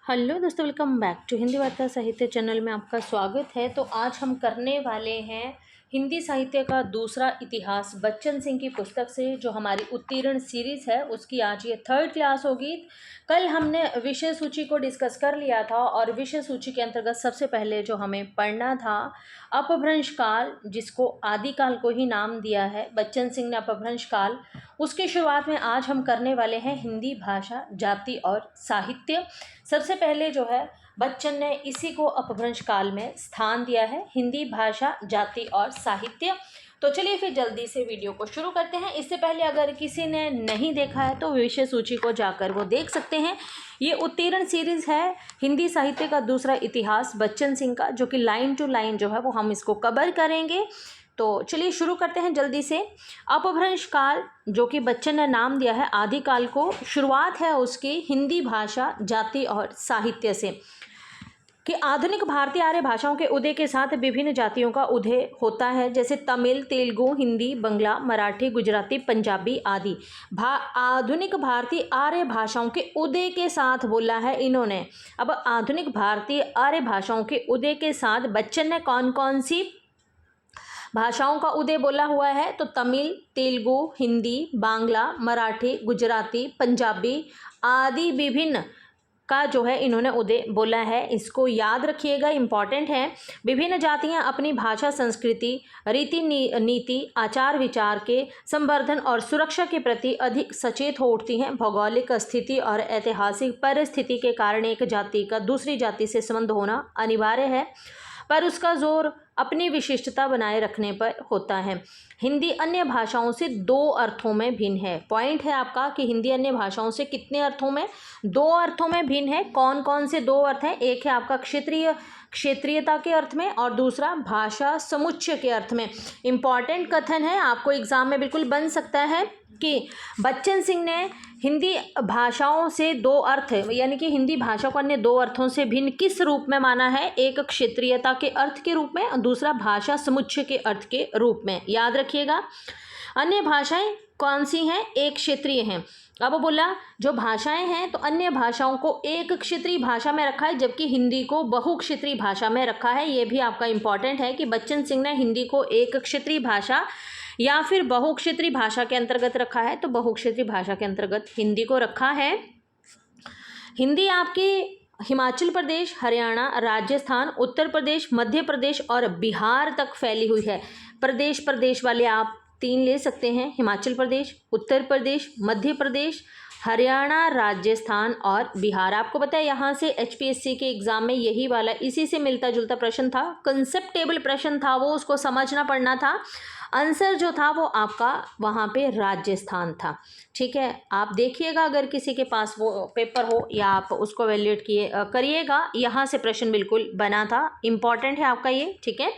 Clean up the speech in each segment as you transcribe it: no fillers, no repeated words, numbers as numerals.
Hello दोस्तों, welcome back to Hindi वार्ता साहित्य चैनल में आपका स्वागत है। तो आज हम करने वाले हैं हिंदी साहित्य का दूसरा इतिहास बच्चन सिंह की पुस्तक से, जो हमारी उत्तीर्ण सीरीज़ है उसकी आज ये 3rd क्लास होगी। कल हमने विषय सूची को डिस्कस कर लिया था और विषय सूची के अंतर्गत सबसे पहले जो हमें पढ़ना था अपभ्रंश काल, जिसको आदिकाल को ही नाम दिया है बच्चन सिंह ने अपभ्रंश काल। उसकी शुरुआत में आज हम करने वाले हैं हिंदी भाषा, जाति और साहित्य। सबसे पहले जो है बच्चन ने इसी को अपभ्रंश काल में स्थान दिया है, हिंदी भाषा, जाति और साहित्य। तो चलिए फिर जल्दी से वीडियो को शुरू करते हैं। इससे पहले अगर किसी ने नहीं देखा है तो विषय सूची को जाकर वो देख सकते हैं। ये उत्तीर्ण सीरीज़ है हिंदी साहित्य का दूसरा इतिहास बच्चन सिंह का, जो कि लाइन टू लाइन जो है वो हम इसको कवर करेंगे। तो चलिए शुरू करते हैं जल्दी से। अपभ्रंश काल, जो कि बच्चन ने नाम दिया है आदिकाल को, शुरुआत है उसकी हिंदी भाषा, जाति और साहित्य से कि आधुनिक भारतीय आर्य भाषाओं के उदय के साथ विभिन्न जातियों का उदय होता है, जैसे तमिल, तेलुगु, हिंदी, बंगला, मराठी, गुजराती, पंजाबी आदि। आधुनिक भारतीय आर्य भाषाओं के उदय के साथ बोला है इन्होंने। अब आधुनिक भारतीय आर्य भाषाओं के उदय के साथ बच्चन ने कौन कौन सी भाषाओं का उदय बोला हुआ है? तो तमिल, तेलुगु, हिंदी, बांग्ला, मराठी, गुजराती, पंजाबी आदि विभिन्न का जो है इन्होंने उदय बोला है। इसको याद रखिएगा, इम्पॉर्टेंट है। विभिन्न जातियां अपनी भाषा, संस्कृति, रीति नीति, आचार विचार के संवर्धन और सुरक्षा के प्रति अधिक सचेत हो उठती हैं। भौगोलिक स्थिति और ऐतिहासिक परिस्थिति के कारण एक जाति का दूसरी जाति से संबंध होना अनिवार्य है, पर उसका जोर अपनी विशिष्टता बनाए रखने पर होता है। हिंदी अन्य भाषाओं से 2 अर्थों में भिन्न है। पॉइंट है आपका कि हिंदी अन्य भाषाओं से कितने अर्थों में? 2 अर्थों में भिन्न है। कौन कौन से 2 अर्थ हैं? एक है आपका क्षेत्रीयता के अर्थ में और दूसरा भाषा समुच्चय के अर्थ में। इम्पॉर्टेंट कथन है, आपको एग्जाम में बिल्कुल बन सकता है कि बच्चन सिंह ने हिंदी भाषाओं से 2 अर्थ, यानी कि हिंदी भाषा को अन्य 2 अर्थों से भिन्न किस रूप में माना है? एक क्षेत्रीयता के अर्थ के रूप में और दूसरा भाषा समुच्चय के अर्थ के रूप में। याद रखिएगा। अन्य भाषाएं कौन सी हैं? एक क्षेत्रीय हैं। अब बोला जो भाषाएं हैं तो अन्य भाषाओं को एक क्षेत्रीय भाषा में रखा है, जबकि हिंदी को बहुक्षेत्रीय भाषा में रखा है। ये भी आपका इम्पॉर्टेंट है कि बच्चन सिंह ने हिंदी को एक क्षेत्रीय भाषा या फिर बहुक्षेत्रीय भाषा के अंतर्गत रखा है। तो बहुक्षेत्रीय भाषा के अंतर्गत हिंदी को रखा है। हिंदी आपकी हिमाचल प्रदेश, हरियाणा, राजस्थान, उत्तर प्रदेश, मध्य प्रदेश और बिहार तक फैली हुई है। प्रदेश वाले आप 3 ले सकते हैं, हिमाचल प्रदेश, उत्तर प्रदेश, मध्य प्रदेश, हरियाणा, राजस्थान और बिहार। आपको पता है यहाँ से HPSC के एग्जाम में यही वाला इसी से मिलता जुलता प्रश्न था, कंसेप्टेबल प्रश्न था, वो उसको समझना पड़ना था। आंसर जो था वो आपका वहाँ पे राजस्थान था। ठीक है, आप देखिएगा अगर किसी के पास वो पेपर हो या आप उसको वैल्यूएट करिएगा। यहाँ से प्रश्न बिल्कुल बना था, इम्पॉर्टेंट है आपका ये। ठीक है,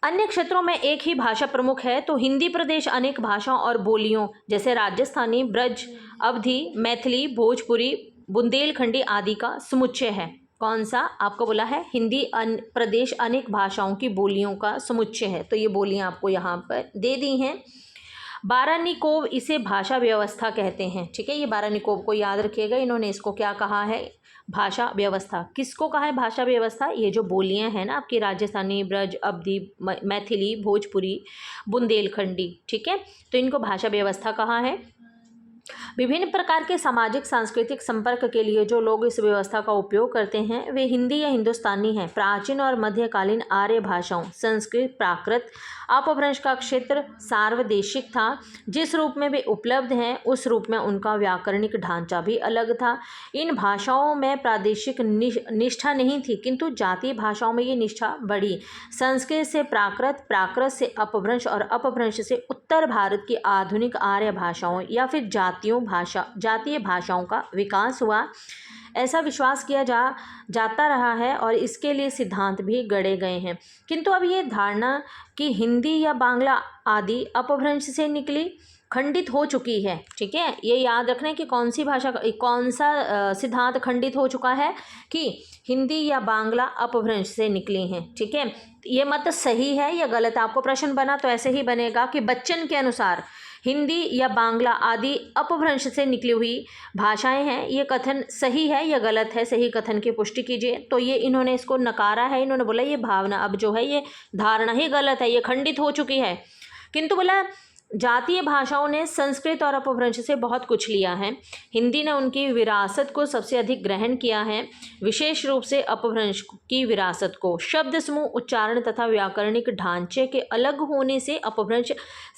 अन्य क्षेत्रों में एक ही भाषा प्रमुख है तो हिंदी प्रदेश अनेक भाषाओं और बोलियों जैसे राजस्थानी, ब्रज, अवधी, मैथिली, भोजपुरी, बुंदेलखंडी आदि का समुच्चय है। कौन सा? आपको बोला है हिंदी प्रदेश अनेक भाषाओं की बोलियों का समुच्चय है। तो ये बोलियां आपको यहाँ पर दे दी हैं। बारानिकोव इसे भाषा व्यवस्था कहते हैं। ठीक है, ये बारानिकोव को याद रखिएगा। इन्होंने इसको क्या कहा है? भाषा व्यवस्था। किसको कहा है भाषा व्यवस्था? ये जो बोलियां हैं ना आपकी, राजस्थानी, ब्रज, अवधी, मैथिली, भोजपुरी, बुंदेलखंडी। ठीक है, तो इनको भाषा व्यवस्था कहा है। विभिन्न प्रकार के सामाजिक सांस्कृतिक संपर्क के लिए जो लोग इस व्यवस्था का उपयोग करते हैं वे हिंदी या हिंदुस्तानी हैं। प्राचीन और मध्यकालीन आर्य भाषाओं, संस्कृत, प्राकृत, अपभ्रंश का क्षेत्र सार्वदेशिक था। जिस रूप में वे उपलब्ध हैं उस रूप में उनका व्याकरणिक ढांचा भी अलग था। इन भाषाओं में प्रादेशिक निष्ठा नहीं थी, किंतु जातीय भाषाओं में ये निष्ठा बढ़ी। संस्कृत से प्राकृत, प्राकृत से अपभ्रंश और अपभ्रंश से उत्तर भारत की आधुनिक आर्य भाषाओं या फिर जातीय भाषाओं का विकास हुआ, ऐसा विश्वास किया जाता रहा है और इसके लिए सिद्धांत भी गढ़े गए हैं। किंतु अब ये धारणा कि हिंदी या बांग्ला आदि अपभ्रंश से निकली खंडित हो चुकी है। ठीक है, ये याद रखना है कि कौन सा सिद्धांत खंडित हो चुका है कि हिंदी या बांग्ला अपभ्रंश से निकली हैं। ठीक है, ये मत सही है या गलत? आपको प्रश्न बना तो ऐसे ही बनेगा कि बच्चन के अनुसार हिंदी या बांग्ला आदि अपभ्रंश से निकली हुई भाषाएं हैं। ये कथन सही है या गलत है? सही कथन की पुष्टि कीजिए। तो ये इन्होंने इसको नकारा है, इन्होंने बोला ये भावना अब जो है ये धारणा ही गलत है, ये खंडित हो चुकी है। किंतु बोला जातीय भाषाओं ने संस्कृत और अपभ्रंश से बहुत कुछ लिया है। हिंदी ने उनकी विरासत को सबसे अधिक ग्रहण किया है, विशेष रूप से अपभ्रंश की विरासत को। शब्द समूह, उच्चारण तथा व्याकरणिक ढांचे के अलग होने से अपभ्रंश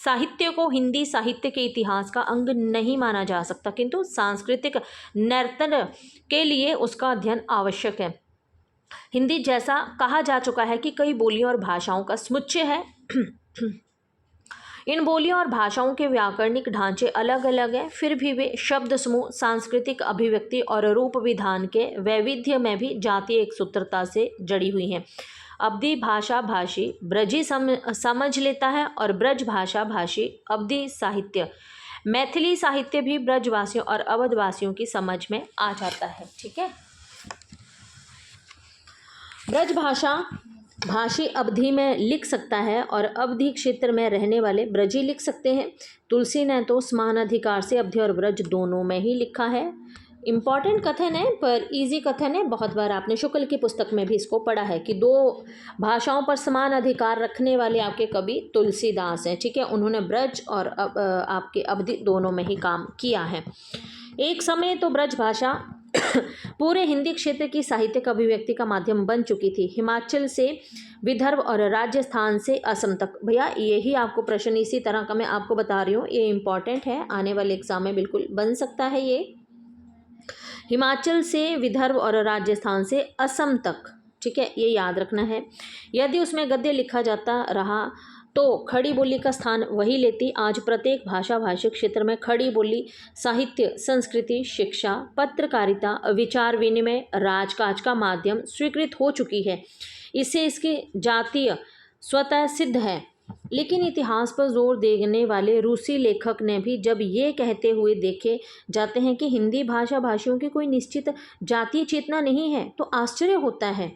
साहित्य को हिंदी साहित्य के इतिहास का अंग नहीं माना जा सकता, किंतु सांस्कृतिक नर्तन के लिए उसका अध्ययन आवश्यक है। हिंदी, जैसा कहा जा चुका है, कि कई बोलियों और भाषाओं का समुच्चय है। इन बोलियों और भाषाओं के व्याकरणिक ढांचे अलग अलग हैं, फिर भी वे शब्द समूह, सांस्कृतिक अभिव्यक्ति और रूप विधान के वैविध्य में भी जातीय एकसूत्रता से जड़ी हुई हैं। अवधी भाषा भाषी ब्रजी समझ लेता है और ब्रज भाषा भाषी अवधी साहित्य, मैथिली साहित्य भी ब्रजवासियों और अवधवासियों की समझ में आ जाता है। ठीक है, ब्रज भाषा भाषी अवधि में लिख सकता है और अवधि क्षेत्र में रहने वाले ब्रजी लिख सकते हैं। तुलसी ने तो समान अधिकार से अवधि और ब्रज दोनों में ही लिखा है। इम्पॉर्टेंट कथन है, पर इजी कथन है। बहुत बार आपने शुक्ल की पुस्तक में भी इसको पढ़ा है कि दो भाषाओं पर समान अधिकार रखने वाले आपके कवि तुलसीदास हैं। ठीक है, उन्होंने ब्रज और आपके अवधि दोनों में ही काम किया है। एक समय तो ब्रज भाषा पूरे हिंदी क्षेत्र की साहित्यिक अभिव्यक्ति का माध्यम बन चुकी थी। हिमाचल से विदर्भ और राजस्थान से असम तक। भैया यही आपको प्रश्न इसी तरह का मैं आपको बता रही हूँ, ये इम्पॉर्टेंट है, आने वाले एग्जाम में बिल्कुल बन सकता है। ये हिमाचल से विदर्भ और राजस्थान से असम तक, ठीक है, ये याद रखना है। यदि उसमें गद्य लिखा जाता रहा तो खड़ी बोली का स्थान वही लेती। आज प्रत्येक भाषा भाषिक क्षेत्र में खड़ी बोली साहित्य, संस्कृति, शिक्षा, पत्रकारिता, विचार विनिमय, राजकाज का माध्यम स्वीकृत हो चुकी है। इससे इसकी जातीय स्वतः सिद्ध है। लेकिन इतिहास पर जोर देने वाले रूसी लेखक ने भी जब ये कहते हुए देखे जाते हैं कि हिंदी भाषा भाषियों की कोई निश्चित जातीय चेतना नहीं है, तो आश्चर्य होता है।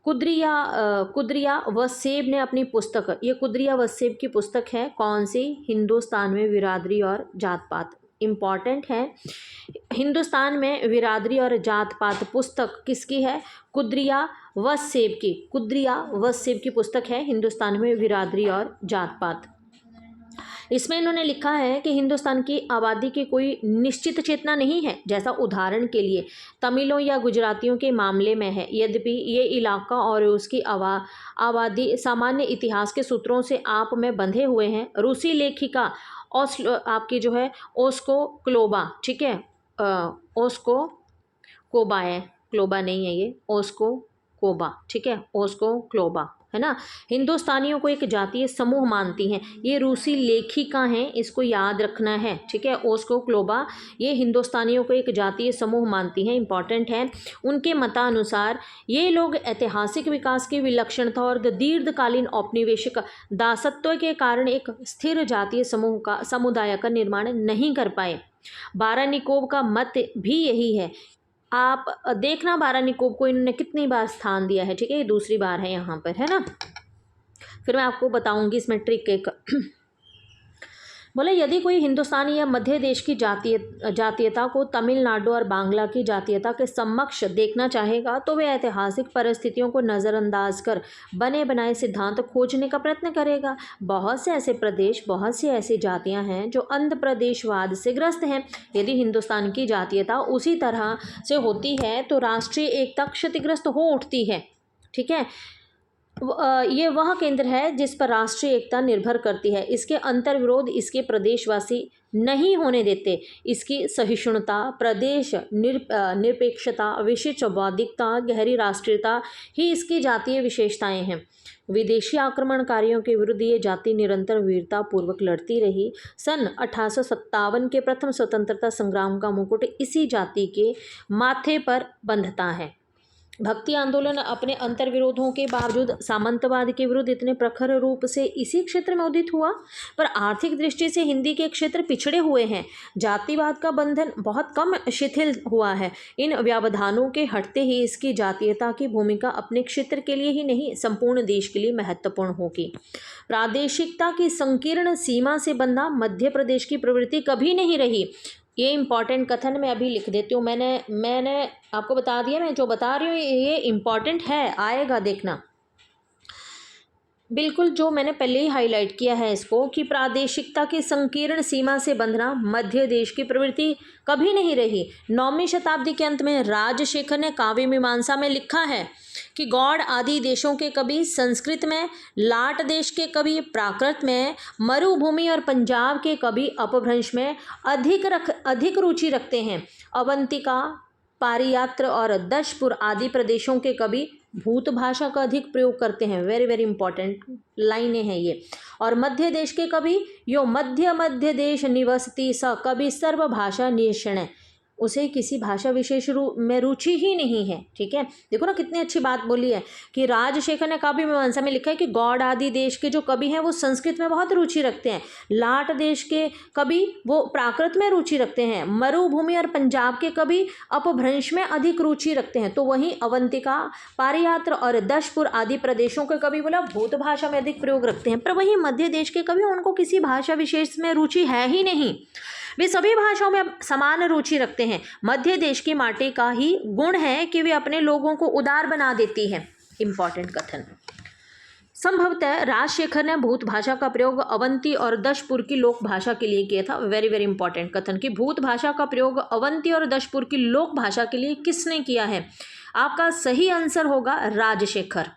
कुद्रिया वसेब ने अपनी पुस्तक, ये कुद्रिया वसेब की पुस्तक है, कौन सी? हिंदुस्तान में बिरादरी और जात पात। इम्पॉर्टेंट है, हिंदुस्तान में बिरादरी और जात पात पुस्तक किसकी है? कुद्रिया वसेब की। कुद्रिया वसेब की पुस्तक है हिंदुस्तान में बिरादरी और जात पात। इसमें इन्होंने लिखा है कि हिंदुस्तान की आबादी की कोई निश्चित चेतना नहीं है, जैसा उदाहरण के लिए तमिलों या गुजरातियों के मामले में है। यद्यपि ये इलाका और उसकी आबादी सामान्य इतिहास के सूत्रों से आप में बंधे हुए हैं। रूसी लेखिका आपकी जो है ओस्को क्लोबा, ठीक है, ओस्को कोबा है, क्लोबा नहीं है ये, ओस्को कोबा, ठीक है, ओस्को क्लोबा है ना, हिंदुस्तानियों को एक जातीय समूह मानती हैं। ये रूसी लेखिका हैं, इसको याद रखना है। ठीक है, ओस्को क्लोबा ये हिंदुस्तानियों को एक जातीय समूह मानती हैं, इंपॉर्टेंट है। उनके मतानुसार ये लोग ऐतिहासिक विकास की विलक्षणता और दीर्घकालीन औपनिवेशिक दासत्व के कारण एक स्थिर जातीय समुदाय का निर्माण नहीं कर पाए। बारानिकोव का मत भी यही है। आप देखना बारानिकोव को इन्होंने कितनी बार स्थान दिया है। ठीक है, ये दूसरी बार है यहाँ पर, है ना। फिर मैं आपको बताऊंगी इसमें ट्रिक एक। बोले यदि कोई हिंदुस्तानी या मध्य देश की जातीयता को तमिलनाडु और बांग्ला की जातीयता के समक्ष देखना चाहेगा तो वे ऐतिहासिक परिस्थितियों को नज़रअंदाज कर बने बनाए सिद्धांत खोजने का प्रयत्न करेगा। बहुत से ऐसे प्रदेश, बहुत सी ऐसी जातियां हैं जो अंध प्रदेशवाद से ग्रस्त हैं। यदि हिंदुस्तान की जातीयता उसी तरह से होती है तो राष्ट्रीय एकता क्षतिग्रस्त हो उठती है। ठीक है, ये वह केंद्र है जिस पर राष्ट्रीय एकता निर्भर करती है। इसके अंतर्विरोध इसके प्रदेशवासी नहीं होने देते। इसकी सहिष्णुता, प्रदेश निरपेक्षता, विशिष्ट बौद्धिकता, गहरी राष्ट्रीयता ही इसकी जातीय विशेषताएं हैं। विदेशी आक्रमणकारियों के विरुद्ध ये जाति निरंतर वीरता पूर्वक लड़ती रही। सन 1857 के प्रथम स्वतंत्रता संग्राम का मुकुट इसी जाति के माथे पर बंधता है। भक्ति आंदोलन अपने अंतर्विरोधों के बावजूद सामंतवाद के विरुद्ध इतने प्रखर रूप से इसी क्षेत्र में उदित हुआ। पर आर्थिक दृष्टि से हिंदी के क्षेत्र पिछड़े हुए हैं। जातिवाद का बंधन बहुत कम शिथिल हुआ है। इन व्यवधानों के हटते ही इसकी जातीयता की भूमिका अपने क्षेत्र के लिए ही नहीं, संपूर्ण देश के लिए महत्वपूर्ण होगी। प्रादेशिकता की संकीर्ण सीमा से बंधा मध्य प्रदेश की प्रवृत्ति कभी नहीं रही। ये इम्पॉर्टेंट कथन मैं अभी लिख देती हूँ। मैंने आपको बता दिया, मैं जो बता रही हूँ ये इम्पॉर्टेंट है, आएगा देखना बिल्कुल। जो मैंने पहले ही हाईलाइट किया है इसको कि प्रादेशिकता की संकीर्ण सीमा से बंधना मध्य देश की प्रवृत्ति कभी नहीं रही। 9वीं शताब्दी के अंत में राजशेखर ने काव्य मीमांसा में लिखा है कि गौड़ आदि देशों के कवि संस्कृत में, लाट देश के कवि प्राकृत में, मरुभूमि और पंजाब के कवि अपभ्रंश में अधिक रुचि रखते हैं। अवंतिका, पारियात्र और दशपुर आदि प्रदेशों के कवि भूत भाषा का अधिक प्रयोग करते हैं। वेरी वेरी इंपॉर्टेंट लाइनें हैं ये। और मध्य देश के कवि यो मध्य देश निवसती स कवि सर्व भाषा निषण, उसे किसी भाषा विशेष में रुचि ही नहीं है। ठीक है, देखो ना कितनी अच्छी बात बोली है कि राजशेखर ने काव्य मीमांसा में लिखा है कि गौड़ आदि देश के जो कवि हैं वो संस्कृत में बहुत रुचि रखते हैं, लाट देश के कवि वो प्राकृत में रुचि रखते हैं, मरुभूमि और पंजाब के कवि अपभ्रंश में अधिक रुचि रखते हैं। तो वहीं अवंतिका, पारियात्र और दशपुर आदि प्रदेशों के कवि बोला भूत भाषा में अधिक प्रयोग रखते हैं। पर वहीं मध्य देश के कवि उनको किसी भाषा विशेष में रुचि है ही नहीं, वे सभी भाषाओं में समान रुचि रखते हैं। मध्य देश की माटी का ही गुण है कि वे अपने लोगों को उदार बना देती है। इंपॉर्टेंट कथन। संभवतः राजशेखर ने भूत भाषा का प्रयोग अवंती और दशपुर की लोक भाषा के लिए किया था। वेरी वेरी इंपॉर्टेंट कथन कि भूत भाषा का प्रयोग अवंती और दशपुर की लोक भाषा के लिए किसने किया है? आपका सही आंसर होगा राजशेखर।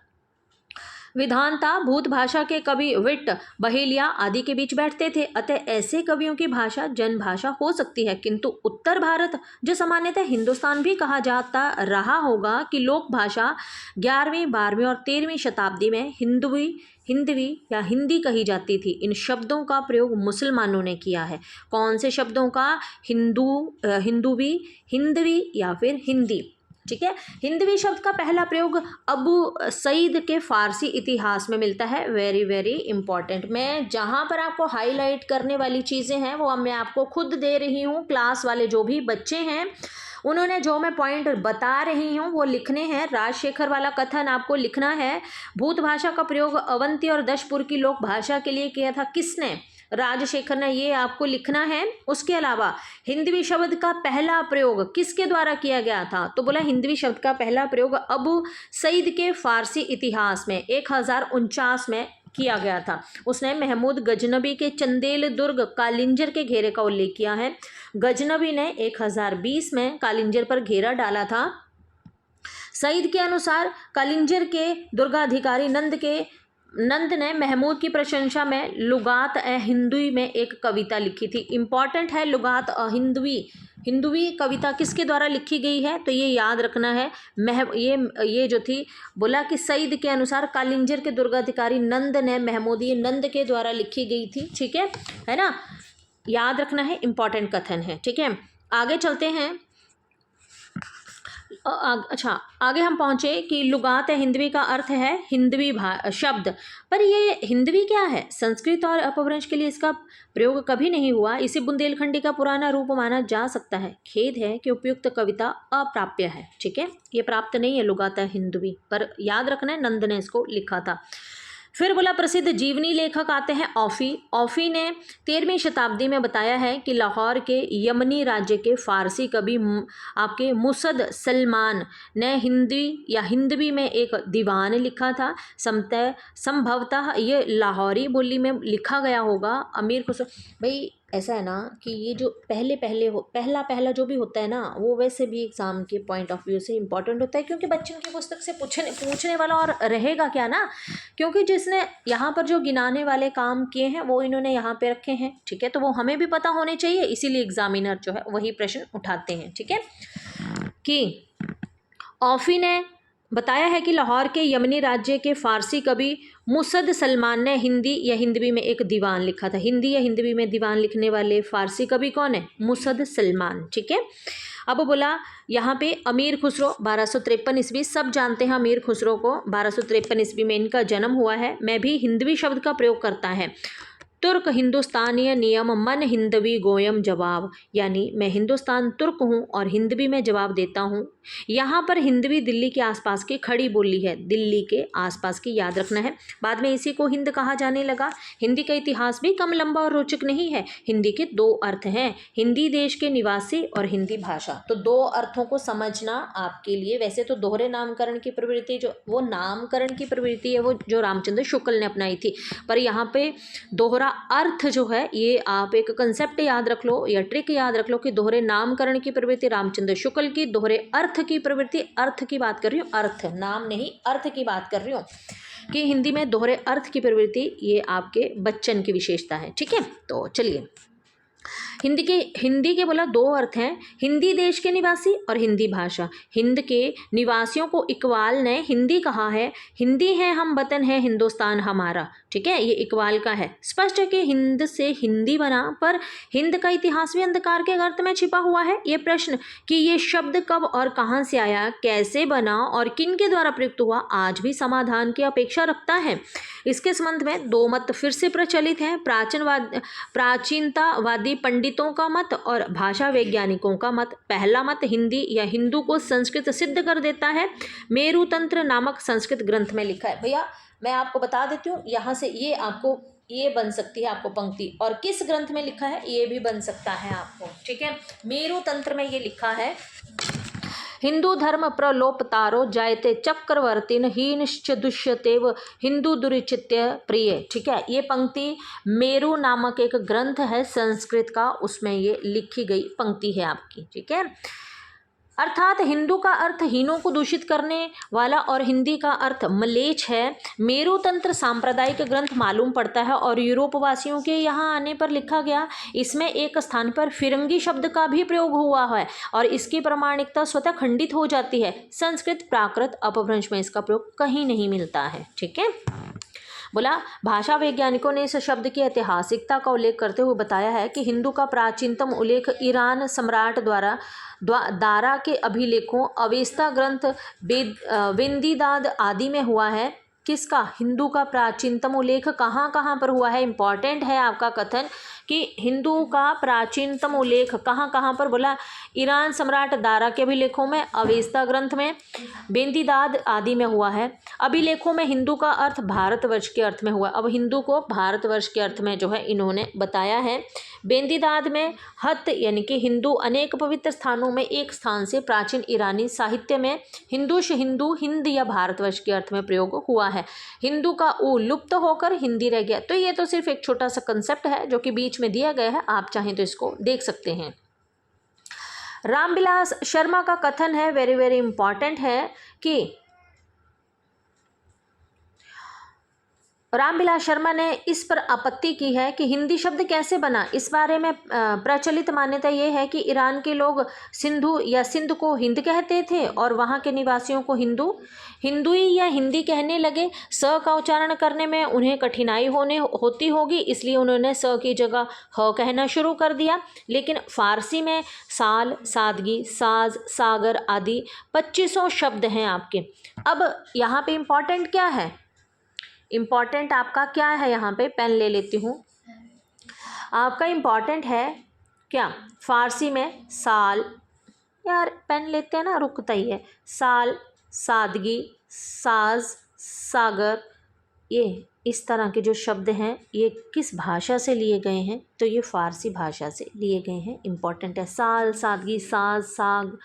विधानता भूत भाषा के कवि विट, बहेलिया आदि के बीच बैठते थे, अतः ऐसे कवियों की भाषा जन भाषा हो सकती है। किंतु उत्तर भारत, जो सामान्यतः हिंदुस्तान भी कहा जाता रहा होगा, की लोक भाषा 11वीं, 12वीं और 13वीं शताब्दी में हिंदवी या हिंदी कही जाती थी। इन शब्दों का प्रयोग मुसलमानों ने किया है। कौन से शब्दों का? हिंदवी, हिंदवी या फिर हिंदी। ठीक है, हिंदवी शब्द का पहला प्रयोग अबू सईद के फारसी इतिहास में मिलता है। Very very important. मैं जहाँ पर आपको हाईलाइट करने वाली चीज़ें हैं वो मैं आपको खुद दे रही हूँ। क्लास वाले जो भी बच्चे हैं उन्होंने जो मैं पॉइंट बता रही हूँ वो लिखने हैं। राजशेखर वाला कथन आपको लिखना है। भूत भाषा का प्रयोग अवंती और दशपुर की लोक भाषा के लिए किया था किसने? राजशेखर ने, ये आपको लिखना है। उसके अलावा हिंदवी शब्द का पहला प्रयोग किसके द्वारा किया गया था? तो बोला हिंदवी शब्द का पहला प्रयोग अबू सईद के फारसी इतिहास में 1049 में किया गया था। उसने महमूद गजनबी के चंदेल दुर्ग कालिंजर के घेरे का उल्लेख किया है। गजनबी ने 1020 में कालिंजर पर घेरा डाला था। सईद के अनुसार कालिंजर के दुर्गाधिकारी नंद ने महमूद की प्रशंसा में लुगात ए हिंदवी में एक कविता लिखी थी। इंपॉर्टेंट है लुगात हिंदवी कविता किसके द्वारा लिखी गई है? तो ये याद रखना है। ये जो थी बोला कि सईद के अनुसार कालिंजर के दुर्गाधिकारी नंद ने महमूद, ये नंद के द्वारा लिखी गई थी। ठीक है ना, याद रखना है, इंपॉर्टेंट कथन है। ठीक है, आगे चलते हैं। अच्छा, आगे हम पहुँचे कि लुगात हिंदवी का अर्थ है हिंदवी शब्द। पर ये हिंदवी क्या है? संस्कृत और अपभ्रंश के लिए इसका प्रयोग कभी नहीं हुआ। इसे बुंदेलखंडी का पुराना रूप माना जा सकता है। खेद है कि उपयुक्त कविता अप्राप्य है। ठीक है, ये प्राप्त नहीं है लुगात हिंदवी, पर याद रखना है नंद ने इसको लिखा था। फिर बोला प्रसिद्ध जीवनी लेखक आते हैं औफी ने 13वीं शताब्दी में बताया है कि लाहौर के यमनी राज्य के फारसी कवि आपके मुसद सलमान ने हिंदवी में एक दीवान लिखा था। संभवतः ये लाहौरी बोली में लिखा गया होगा। अमीर खुसरो, भाई ऐसा है ना कि ये जो पहला जो भी होता है ना वो वैसे भी एग्ज़ाम के पॉइंट ऑफ व्यू से इम्पॉर्टेंट होता है, क्योंकि बच्चों की पुस्तक से पूछने वाला और रहेगा क्या ना, क्योंकि जिसने यहाँ पर जो गिनाने वाले काम किए हैं वो इन्होंने यहाँ पे रखे हैं। ठीक है, तो वो हमें भी पता होने चाहिए, इसीलिए एग्जामिनर जो है वही प्रश्न उठाते हैं। ठीक है, कि औफी ने बताया है कि लाहौर के यमनी राज्य के फारसी कवि मुसद सलमान ने हिंदी या हिंदवी में एक दीवान लिखा था। हिंदी या हिंदवी में दीवान लिखने वाले फारसी कवि कौन है? मुसद सलमान। ठीक है, अब बोला यहाँ पे अमीर खुसरो 1253 ईस्वी, सब जानते हैं अमीर खुसरो को, 1253 ईस्वी में इनका जन्म हुआ है। मैं भी हिंदवी शब्द का प्रयोग करता है। तुर्क हिंदुस्तानीय नियम मन हिंदवी गोयम जवाब, यानी मैं हिंदुस्तान तुर्क हूँ और हिंदवी में जवाब देता हूँ। यहाँ पर हिंदवी दिल्ली के आसपास की खड़ी बोली है, दिल्ली के आसपास की, याद रखना है। बाद में इसी को हिंद कहा जाने लगा। हिंदी का इतिहास भी कम लंबा और रोचक नहीं है। हिंदी के दो अर्थ हैं, हिंदी देश के निवासी और हिंदी भाषा। तो दो अर्थों को समझना आपके लिए, वैसे तो दोहरे नामकरण की प्रवृत्ति, जो वो नामकरण की प्रवृत्ति है वो जो रामचंद्र शुक्ल ने अपनाई थी, पर यहाँ पे दोहरा अर्थ जो है, ये आप एक कंसेप्ट याद रख लो या ट्रिक याद रख लो कि दोहरे नामकरण की प्रवृत्ति रामचंद्र शुक्ल की, दोहरे अर्थ की प्रवृत्ति, अर्थ की बात कर रही हूँ, अर्थ नाम नहीं, अर्थ की बात कर रही हूँ कि हिंदी में दोहरे अर्थ की प्रवृत्ति, ये आपके बच्चन की विशेषता है। ठीक है, तो चलिए, हिंदी के बोला दो अर्थ हैं, हिंदी देश के निवासी और हिंदी भाषा। हिंद के निवासियों को इकबाल ने हिंदी कहा है, हिंदी है हम वतन है हिंदुस्तान हमारा। ठीक है, ये इकबाल का है। स्पष्ट है कि हिंद से हिंदी बना, पर हिंद का इतिहास भी अंधकार के गर्त में छिपा हुआ है। ये प्रश्न कि ये शब्द कब और कहाँ से आया, कैसे बना और किन के द्वारा प्रयुक्त हुआ, आज भी समाधान की अपेक्षा रखता है। इसके संबंध में दो मत फिर से प्रचलित हैं, प्राचीनतावादी पंडितों का मत और भाषा वैज्ञानिकों का मत। पहला मत हिंदी या हिंदू को संस्कृत सिद्ध कर देता है, मेरु तंत्र नामक संस्कृत ग्रंथ में लिखा है। भैया मैं आपको बता देती हूँ, यहाँ से ये आपको ये बन सकती है आपको पंक्ति, और किस ग्रंथ में लिखा है ये भी बन सकता है आपको। ठीक है, मेरु तंत्र में ये लिखा है, हिंदू धर्म प्रलोपतारो जायते चक्रवर्तीन हीनश्च दुष्यतेव हिंदू दुरिचित्य प्रिय। ठीक है, ये पंक्ति मेरु नामक एक ग्रंथ है संस्कृत का, उसमें ये लिखी गई पंक्ति है आपकी। ठीक है, अर्थात हिंदू का अर्थ हीनों को दूषित करने वाला और हिंदी का अर्थ मलेच्छ है। मेरु तंत्र सांप्रदायिक ग्रंथ मालूम पड़ता है और यूरोप वासियों के यहाँ आने पर लिखा गया। इसमें एक स्थान पर फिरंगी शब्द का भी प्रयोग हुआ है और इसकी प्रामाणिकता स्वतः खंडित हो जाती है। संस्कृत प्राकृत अपभ्रंश में इसका प्रयोग कहीं नहीं मिलता है। ठीक है, बोला भाषा वैज्ञानिकों ने इस शब्द की ऐतिहासिकता का उल्लेख करते हुए बताया है कि हिंदू का प्राचीनतम उल्लेख ईरान सम्राट द्वारा दारा के अभिलेखों अवेस्ता ग्रंथ वेंदीदाद आदि में हुआ है। किसका? हिंदू का प्राचीनतम उल्लेख कहाँ कहाँ पर हुआ है? इंपॉर्टेंट है आपका कथन कि हिंदू का प्राचीनतम उल्लेख कहाँ कहाँ पर, बोला ईरान सम्राट दारा के अभिलेखों में, अवेस्ता ग्रंथ में, बेंदीदाद आदि में हुआ है। अभिलेखों में हिंदू का अर्थ भारतवर्ष के अर्थ में हुआ। अब हिंदू को भारतवर्ष के अर्थ में जो है इन्होंने बताया है। बेंदीदाद में हत यानी कि हिंदू अनेक पवित्र स्थानों में एक स्थान से प्राचीन ईरानी साहित्य में हिंदुश हिंदू हिंद या भारतवर्ष के अर्थ में प्रयोग हुआ है। हिंदू का ऊ लुप्त होकर हिंदी रह गया। तो ये तो सिर्फ एक छोटा सा कंसेप्ट है जो कि बीच में दिया गया है, आप चाहें तो इसको देख सकते हैं। रामविलास शर्मा का कथन है, वेरी वेरी इंपॉर्टेंट है, कि रामविलास शर्मा ने इस पर आपत्ति की है कि हिंदी शब्द कैसे बना। इस बारे में प्रचलित मान्यता ये है कि ईरान के लोग सिंधु या सिंध को हिंद कहते थे और वहाँ के निवासियों को हिंदुई या हिंदी कहने लगे। स का उच्चारण करने में उन्हें कठिनाई होती होगी, इसलिए उन्होंने स की जगह ह कहना शुरू कर दिया। लेकिन फारसी में साल, सादगी, साज, सागर आदि 2500 शब्द हैं आपके। अब यहाँ पे इम्पॉर्टेंट क्या है? इम्पॉर्टेंट आपका क्या है? यहाँ पे पेन ले लेती हूँ। आपका इम्पॉर्टेंट है क्या? फारसी में साल, यार पेन लेते हैं ना रुकता ही है, साल, सादगी, साज, सागर, ये इस तरह के जो शब्द हैं ये किस भाषा से लिए गए हैं? तो ये फारसी भाषा से लिए गए हैं। इम्पॉर्टेंट है, साल, सादगी, साज, साग,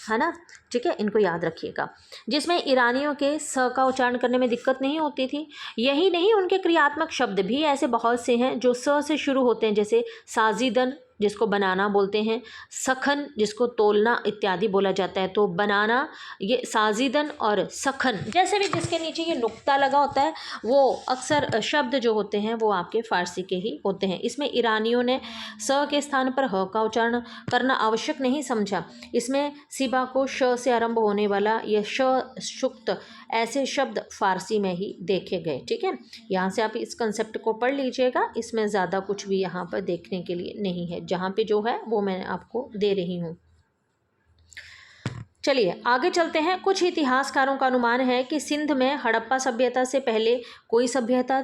है ना। ठीक है, इनको याद रखिएगा। जिसमें ईरानियों के स का उच्चारण करने में दिक्कत नहीं होती थी। यही नहीं, उनके क्रियात्मक शब्द भी ऐसे बहुत से हैं जो स से शुरू होते हैं, जैसे साजिदन जिसको बनाना बोलते हैं, सखन जिसको तोलना इत्यादि बोला जाता है। तो बनाना, ये साजिदन और सखन जैसे भी जिसके नीचे ये नुक्ता लगा होता है वो अक्सर शब्द जो होते हैं वो आपके फारसी के ही होते हैं। इसमें ईरानियों ने स के स्थान पर ह का उच्चारण करना आवश्यक नहीं समझा। इसमें सिबा को श से आरंभ होने वाला या श शुक्त ऐसे शब्द फारसी में ही देखे गए। ठीक है, यहाँ से आप इस कंसेप्ट को पढ़ लीजिएगा। इसमें ज़्यादा कुछ भी यहाँ पर देखने के लिए नहीं है, जहाँ पे जो है वो मैं आपको दे रही हूँ। चलिए आगे चलते हैं। कुछ इतिहासकारों का अनुमान है कि सिंध में हड़प्पा सभ्यता से पहले कोई सभ्यता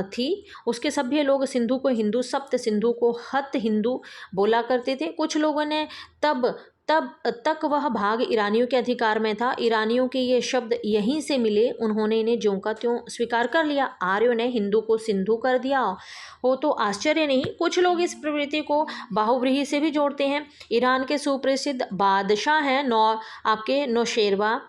थी। उसके सभ्य लोग सिंधु को हिंदू, सप्त सिंधु को हत हिंदू बोला करते थे। कुछ लोगों ने तब तब तक वह भाग ईरानियों के अधिकार में था। ईरानियों के ये शब्द यहीं से मिले, उन्होंने इन्हें ज्यों का त्यों स्वीकार कर लिया। आर्यों ने हिंदू को सिंधु कर दिया हो तो आश्चर्य नहीं। कुछ लोग इस प्रवृत्ति को बाहुव्रीहि से भी जोड़ते हैं। ईरान के सुप्रसिद्ध बादशाह हैं आपके नौशेरवा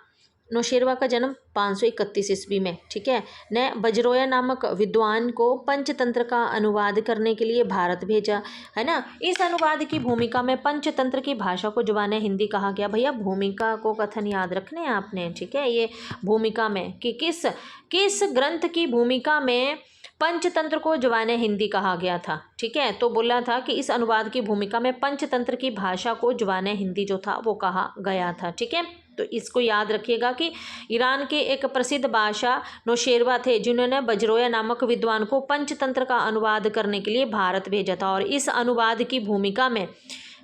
का जन्म 531 ईस्वी में, ठीक है, ने बजरोया नामक विद्वान को पंचतंत्र का अनुवाद करने के लिए भारत भेजा, है ना। इस अनुवाद की भूमिका में पंचतंत्र की भाषा को जुबान हिंदी कहा गया। भैया भूमिका को कथन याद रखने हैं आपने, ठीक है। ये भूमिका में कि किस ग्रंथ की भूमिका में पंचतंत्र को जुबान हिंदी कहा गया था, ठीक है। तो बोला था कि इस अनुवाद की भूमिका में पंचतंत्र की भाषा को जुबान हिंदी जो था वो कहा गया था, ठीक है। तो इसको याद रखिएगा कि ईरान के एक प्रसिद्ध बादशाह नौशेरवा थे, जिन्होंने बजरोया नामक विद्वान को पंचतंत्र का अनुवाद करने के लिए भारत भेजा था। और इस अनुवाद की भूमिका में,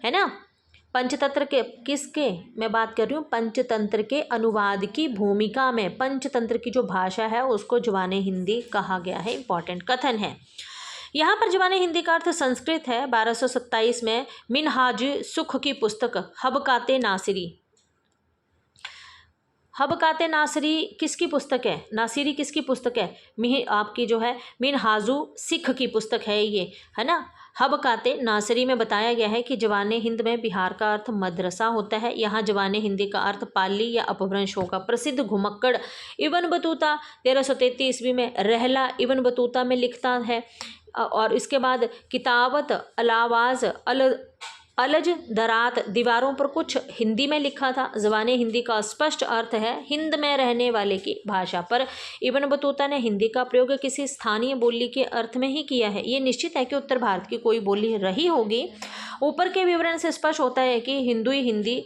है ना, पंचतंत्र के किसके मैं बात कर रही हूँ, पंचतंत्र के अनुवाद की भूमिका में पंचतंत्र की जो भाषा है उसको जुबान हिंदी कहा गया है। इंपॉर्टेंट कथन है। यहाँ पर जुबान हिंदी का अर्थ संस्कृत है। 1227 में मिनहाज सुख की पुस्तक हबकाते नासिरी किसकी पुस्तक है, नासिरी किसकी पुस्तक है, आपकी जो है मिनहाजु सिख की पुस्तक है ये, है ना। हबकाते नासिरी में बताया गया है कि जवान हिंद में बिहार का अर्थ मदरसा होता है। यहाँ जवान हिंदी का अर्थ पाली या अपभ्रंश होगा। प्रसिद्ध घुमक्कड़ इब्न बतूता 1333 ईस्वी में रहला इब्न बतूता में लिखता है। और इसके बाद किताबत अलावाज अलज दरात दीवारों पर कुछ हिंदी में लिखा था। ज़बान हिंदी का स्पष्ट अर्थ है हिंद में रहने वाले की भाषा। पर इब्न बतूता ने हिंदी का प्रयोग किसी स्थानीय बोली के अर्थ में ही किया है। ये निश्चित है कि उत्तर भारत की कोई बोली रही होगी। ऊपर के विवरण से स्पष्ट होता है कि हिंदी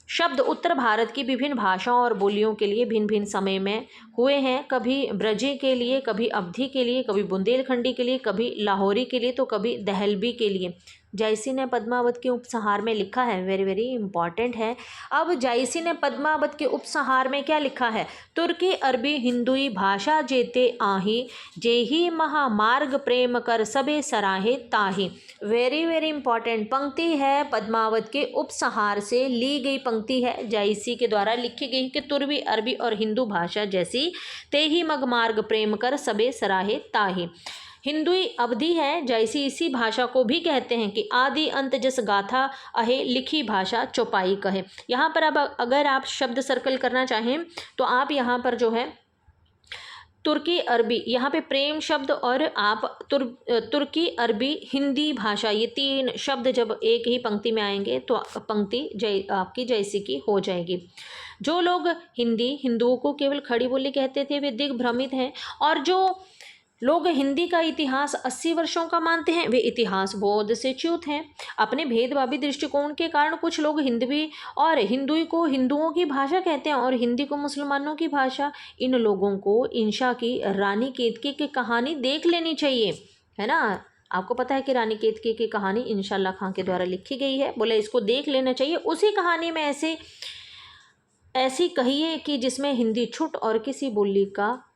शब्द उत्तर भारत की विभिन्न भाषाओं और बोलियों के लिए भिन्न भिन्न समय में हुए हैं। कभी ब्रजी के लिए, कभी अवधी के लिए, कभी बुंदेलखंडी के लिए, कभी लाहौरी के लिए, तो कभी दहलवी के लिए। जायसी ने पद्मावत के उपसंहार में लिखा है, वेरी वेरी इंपॉर्टेंट है। अब जायसी ने पद्मावत के उपसंहार में क्या लिखा है, तुर्की अरबी हिंदुई भाषा जेते आही जेही महामार्ग प्रेम कर सबे सराहे ताही। वेरी वेरी इंपॉर्टेंट पंक्ति है, पद्मावत के उपसंहार से ली गई पंक्ति है, जायसी के द्वारा लिखी गई कि तुर्की अरबी और हिंदू भाषा जैसी तेही मगमार्ग प्रेम कर सबे सराहे ताही। हिंदुई अवधि है, जैसी इसी भाषा को भी कहते हैं कि आदि अंत जस गाथा अहे लिखी भाषा चौपाई कहे। यहाँ पर अब अगर आप शब्द सर्कल करना चाहें तो आप यहाँ पर जो है तुर्की अरबी, यहाँ पे प्रेम शब्द और आप तुर्की अरबी हिंदी भाषा, ये तीन शब्द जब एक ही पंक्ति में आएंगे तो पंक्ति आपकी जैसी की हो जाएगी। जो लोग हिंदुओं को केवल खड़ी बोली कहते थे वे दिग्भ्रमित हैं, और जो लोग हिंदी का इतिहास 80 वर्षों का मानते हैं वे इतिहास बोध से च्युत हैं। अपने भेदभावी दृष्टिकोण के कारण कुछ लोग हिंदवी और हिंदुई को हिंदुओं की भाषा कहते हैं और हिंदी को मुसलमानों की भाषा। इन लोगों को इंशा की रानी केतकी की कहानी देख लेनी चाहिए, है ना। आपको पता है कि रानी केतकी की कहानी इंशाअल्लाह खां के द्वारा लिखी गई है, बोले इसको देख लेना चाहिए। उसी कहानी में ऐसी कहिए कि जिसमें हिंदी छुट और किसी बोली का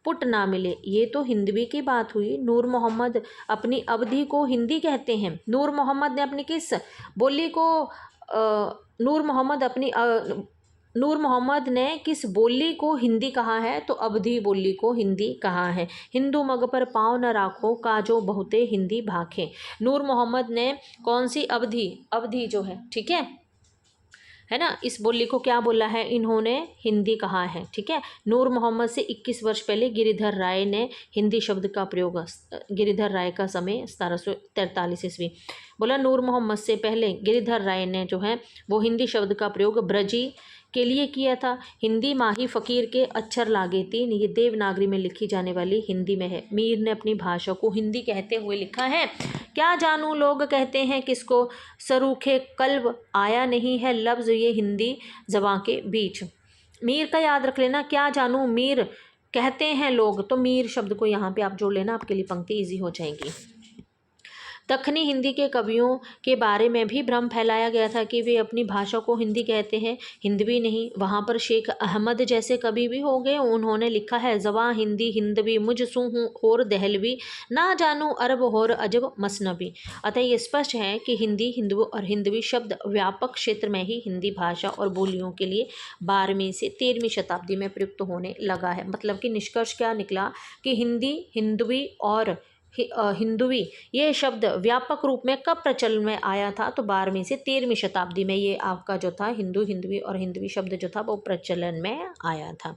पुट ना मिले। ये तो हिंदवी की बात हुई। नूर मोहम्मद अपनी अवधि को हिंदी कहते हैं। नूर मोहम्मद ने अपनी किस बोली को नूर मोहम्मद ने किस बोली को हिंदी कहा है, तो अवधी बोली को हिंदी कहा है। हिंदू मग पर पाँव न राखो काजो बहुते हिंदी भाखे। नूर मोहम्मद ने कौन सी अवधी जो है, ठीक है ना, इस बोली को क्या बोला है, इन्होंने हिंदी कहा है, ठीक है। नूर मोहम्मद से 21 वर्ष पहले गिरिधर राय ने हिंदी शब्द का प्रयोग, गिरिधर राय का समय 1743 ईस्वी, बोला नूर मोहम्मद से पहले गिरिधर राय ने जो है वो हिंदी शब्द का प्रयोग ब्रजी के लिए किया था। हिंदी माही फ़कीर के अक्षर लागे तीन, ये देवनागरी में लिखी जाने वाली हिंदी में है। मीर ने अपनी भाषा को हिंदी कहते हुए लिखा है, क्या जानूँ लोग कहते हैं किसको, सरूखे कल्ब आया नहीं है लफ्ज़ ये हिंदी ज़बां के बीच। मीर का याद रख लेना, क्या जानूँ मीर कहते हैं लोग, तो मीर शब्द को यहाँ पे आप जोड़ लेना, आपके लिए पंक्ति ईजी हो जाएगी। दक्खनी हिंदी के कवियों के बारे में भी भ्रम फैलाया गया था कि वे अपनी भाषा को हिंदी कहते हैं, हिंदवी नहीं। वहाँ पर शेख अहमद जैसे कवि भी हो गए, उन्होंने लिखा है जवा हिंदी हिंदवी मुझसू हूँ और दहलवी, ना जानू अरब और अजब मसनबी। अतः ये स्पष्ट है कि हिंदी, हिंदू और हिंदवी शब्द व्यापक क्षेत्र में ही हिंदी भाषा और बोलियों के लिए 12वीं से 13वीं शताब्दी में प्रयुक्त होने लगा है। मतलब कि निष्कर्ष क्या निकला कि हिंदी, हिंदवी और हिंदवी ये शब्द व्यापक रूप में कब प्रचलन में आया था, तो 12वीं से 13वीं शताब्दी में ये आपका जो था हिंदू, हिंदवी और हिंदवी शब्द जो था वो प्रचलन में आया था।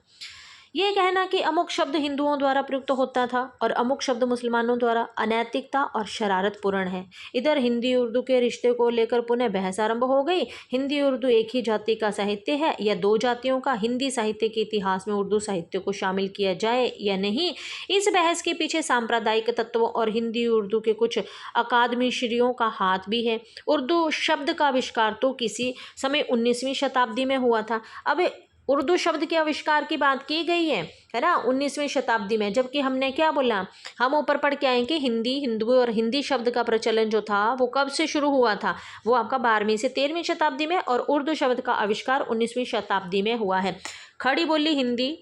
ये कहना कि अमुक शब्द हिंदुओं द्वारा प्रयुक्त होता था और अमुक शब्द मुसलमानों द्वारा अनैतिकता और शरारतपूर्ण है। इधर हिंदी उर्दू के रिश्ते को लेकर पुनः बहस आरंभ हो गई। हिंदी उर्दू एक ही जाति का साहित्य है या दो जातियों का? हिंदी साहित्य के इतिहास में उर्दू साहित्य को शामिल किया जाए या नहीं? इस बहस के पीछे सांप्रदायिक तत्वों और हिंदी उर्दू के कुछ अकादमीश्रियों का हाथ भी है। उर्दू शब्द का आविष्कार तो किसी समय 19वीं शताब्दी में हुआ था। अब उर्दू शब्द के आविष्कार की बात की गई है ना, 19वीं शताब्दी में, जबकि हमने क्या बोला, हम ऊपर पढ़ के आए कि हिंदी, हिंदू और हिंदी शब्द का प्रचलन जो था वो कब से शुरू हुआ था, वो आपका 12वीं से 13वीं शताब्दी में, और उर्दू शब्द का आविष्कार 19वीं शताब्दी में हुआ है। खड़ी बोली हिंदी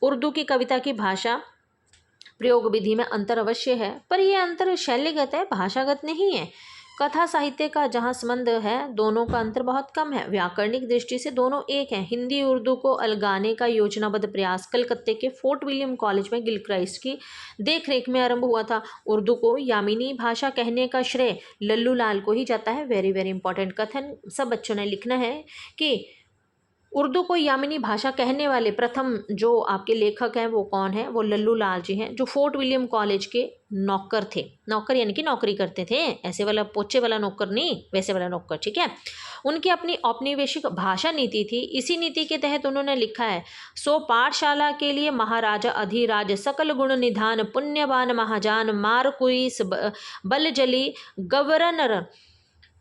उर्दू की कविता की भाषा प्रयोग विधि में अंतर अवश्य है, पर यह अंतर शैलीगत है, भाषागत नहीं है। कथा साहित्य का जहाँ संबंध है, दोनों का अंतर बहुत कम है। व्याकरणिक दृष्टि से दोनों एक हैं। हिंदी उर्दू को अलगाने का योजनाबद्ध प्रयास कलकत्ते के फोर्ट विलियम कॉलेज में गिलक्राइस्ट की देखरेख में आरंभ हुआ था। उर्दू को यामिनी भाषा कहने का श्रेय लल्लू लाल को ही जाता है। वेरी वेरी इंपॉर्टेंट कथन सब बच्चों ने लिखना है कि उर्दू को यामिनी भाषा कहने वाले प्रथम जो आपके लेखक हैं वो कौन है, वो लल्लू लाल जी हैं, जो फोर्ट विलियम कॉलेज के नौकर थे। नौकर यानी कि नौकरी करते थे, ऐसे वाला पोचे वाला नौकर नहीं, वैसे वाला नौकर, ठीक है। उनकी अपनी औपनिवेशिक भाषा नीति थी। इसी नीति के तहत उन्होंने लिखा है, सो पाठशाला के लिए महाराजा अधिराज सकल गुण निधान पुण्यवान महाजान मारकुइस बलजली गवर्नर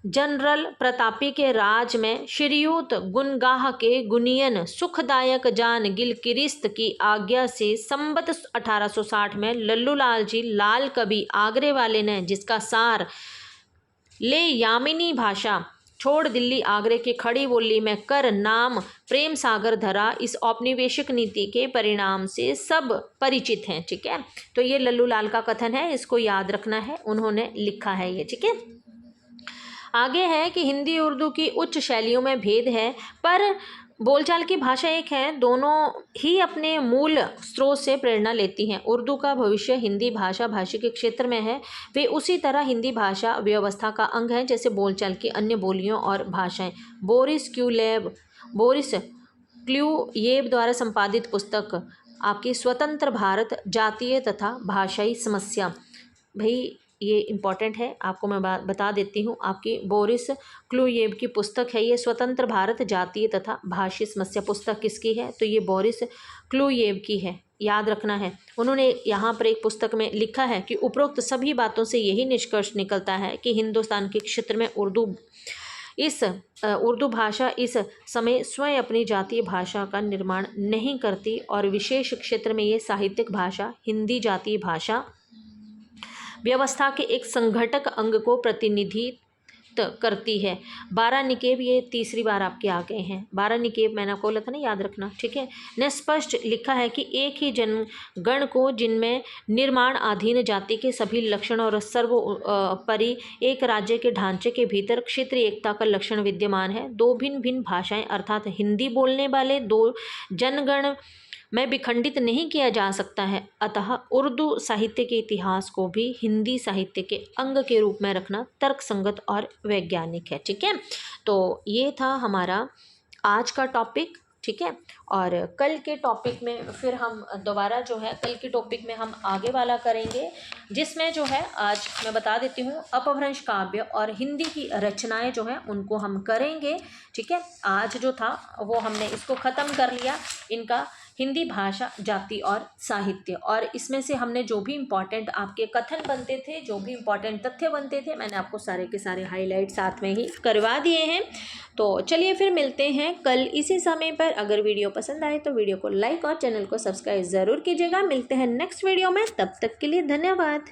जनरल प्रतापी के राज में श्रीयुत गुनगाह के गुनियन सुखदायक जान गिलक्रिस्त की आज्ञा से संबत 1860 में लल्लू लाल जी लाल कवि आगरे वाले ने, जिसका सार ले यामिनी भाषा छोड़ दिल्ली आगरे की खड़ी बोली में कर नाम प्रेम सागर धरा, इस औपनिवेशिक नीति के परिणाम से सब परिचित हैं। ठीक है, तो ये लल्लू लाल का कथन है, इसको याद रखना है, उन्होंने लिखा है ये। ठीक है, आगे है कि हिंदी उर्दू की उच्च शैलियों में भेद है, पर बोलचाल की भाषा एक है, दोनों ही अपने मूल स्रोत से प्रेरणा लेती हैं। उर्दू का भविष्य हिंदी भाषा भाषी के क्षेत्र में है, वे उसी तरह हिंदी भाषा व्यवस्था का अंग है जैसे बोलचाल की अन्य बोलियों और भाषाएं। बोरिस क्ल्यूयेव द्वारा संपादित पुस्तक आपकी स्वतंत्र भारत जातीय तथा भाषाई समस्या, भाई ये इम्पॉर्टेंट है, आपको मैं बता देती हूँ। आपकी बोरिस क्लूयेव की पुस्तक है ये, स्वतंत्र भारत जातीय तथा भाषी समस्या। पुस्तक किसकी है, तो ये बोरिस क्लूयेव की है, याद रखना है। उन्होंने यहाँ पर एक पुस्तक में लिखा है कि उपरोक्त सभी बातों से यही निष्कर्ष निकलता है कि हिंदुस्तान के क्षेत्र में उर्दू भाषा इस समय स्वयं अपनी जातीय भाषा का निर्माण नहीं करती, और विशेष क्षेत्र में ये साहित्यिक भाषा हिंदी जातीय भाषा व्यवस्था के एक संघटक अंग को प्रतिनिधित्व करती है। 12 निकेब, ये तीसरी बार आपके आ गए हैं। 12 निकेब मैंने आपको बोला था ना, याद रखना। ठीक है, ने स्पष्ट लिखा है कि एक ही जनगण को जिनमें निर्माण अधीन जाति के सभी लक्षण और सर्वोपरि एक राज्य के ढांचे के भीतर क्षेत्रीय एकता का लक्षण विद्यमान है। दो भिन्न भिन्न भाषाएं अर्थात हिंदी बोलने वाले दो जनगण में विखंडित नहीं किया जा सकता है। अतः उर्दू साहित्य के इतिहास को भी हिंदी साहित्य के अंग के रूप में रखना तर्कसंगत और वैज्ञानिक है। ठीक है, तो ये था हमारा आज का टॉपिक। ठीक है, और कल के टॉपिक में फिर हम दोबारा जो है कल के टॉपिक में हम आगे वाला करेंगे, जिसमें जो है आज मैं बता देती हूँ अपभ्रंश काव्य और हिंदी की रचनाएं जो हैं उनको हम करेंगे। ठीक है, आज जो था वो हमने इसको ख़त्म कर लिया, इनका हिंदी भाषा जाति और साहित्य, और इसमें से हमने जो भी इम्पॉर्टेंट आपके कथन बनते थे, जो भी इम्पॉर्टेंट तथ्य बनते थे, मैंने आपको सारे के सारे हाईलाइट साथ में ही करवा दिए हैं। तो चलिए फिर मिलते हैं कल इसी समय पर। अगर वीडियो पसंद आए तो वीडियो को लाइक और चैनल को सब्सक्राइब ज़रूर कीजिएगा। मिलते हैं नेक्स्ट वीडियो में, तब तक के लिए धन्यवाद।